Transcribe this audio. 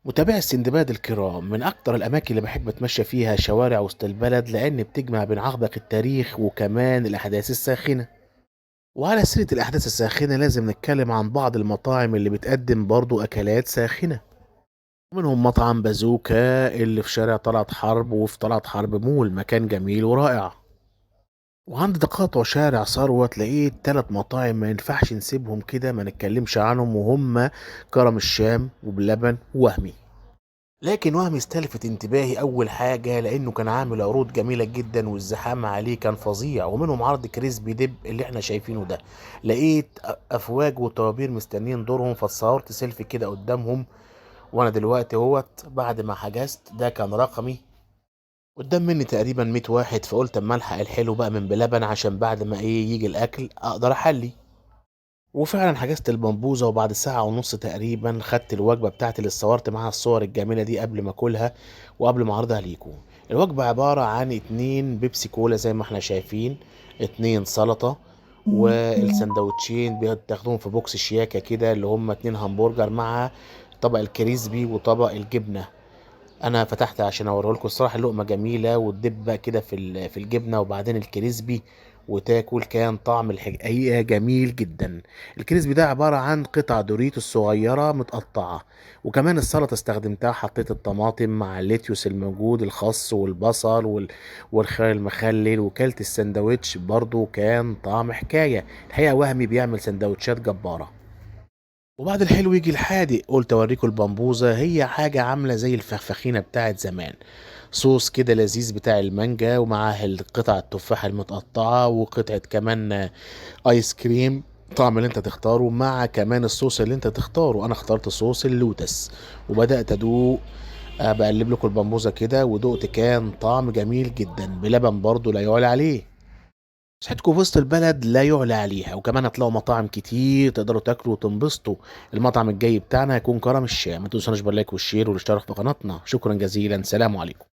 متابعي السندباد الكرام من أكتر الأماكن اللي بحب أتمشى فيها شوارع وسط البلد لأن بتجمع بين عقبة التاريخ وكمان الأحداث الساخنة. وعلى سيرة الأحداث الساخنة لازم نتكلم عن بعض المطاعم اللي بتقدم برضو أكلات ساخنة. منهم مطعم بازوكا اللي في شارع طلعت حرب وفي طلعت حرب مول، مكان جميل ورائع. وعند تقاطع شارع ثروت لقيت 3 مطاعم ما ينفعش نسيبهم كده ما نتكلمش عنهم، وهم كرم الشام وبلبن ووهمي. لكن وهمي استلفت انتباهي أول حاجة لأنه كان عامل عروض جميلة جدا والزحام عليه كان فظيع، ومنهم عرض كريسبي ديب اللي احنا شايفينه ده. لقيت أفواج وطوابير مستنيين دورهم، فاتصورت سيلفي كده قدامهم. وأنا دلوقتي اهوت بعد ما حجزت، ده كان رقمي قدام مني تقريبا 100 واحد، فقلت اما الحق الحلو بقى من بلبن عشان بعد ما يجي الأكل أقدر أحلي. وفعلا حجزت البمبوزة، وبعد ساعة ونص تقريبا خدت الوجبة بتاعتي اللي اتصورت معاها الصور الجميلة دي قبل ما اكلها وقبل ما اعرضها ليكم. الوجبة عبارة عن 2 بيبسي كولا زي ما احنا شايفين، 2 سلطة، والسندوتشين بتاخدوهم في بوكس شياكة كده اللي هم 2 همبرجر مع طبق الكريسبي وطبق الجبنة. انا فتحت عشان اوريه لكم، الصراحه اللقمه جميله وتدب بقى كده في الجبنه وبعدين الكريسبي وتاكل، كان طعم الحقيقه جميل جدا. الكريسبي ده عباره عن قطع دوريتوس صغيره متقطعه، وكمان السلطه استخدمتها، حطيت الطماطم مع الليتيوس الموجود، الخس والبصل والخيار المخلل، وكلت السندوتش برضو كان طعم حكايه. الحقيقه وهمي بيعمل سندوتشات جباره. وبعد الحلو يجي الحادق، قلت اوريكم البمبوزه، هي حاجه عامله زي الفخفخينه بتاعت زمان. صوص كده لذيذ بتاع المانجا، ومعاه قطع التفاحه المتقطعه وقطعه كمان ايس كريم، طعم اللي انت تختاره، مع كمان الصوص اللي انت تختاره. انا اخترت صوص اللوتس وبدات ادوق. بقلب لكم البمبوزه كده ودقت، كان طعم جميل جدا بلبن برضو لا يعلى عليه. صحتكم في وسط البلد لا يعلى عليها، وكمان هتلاقوا مطاعم كتير تقدروا تاكلوا وتنبسطوا. المطعم الجاي بتاعنا هيكون كرم الشام. ما تنسوناش باللايك والشير والاشتراك في قناتنا. شكرا جزيلا، سلام عليكم.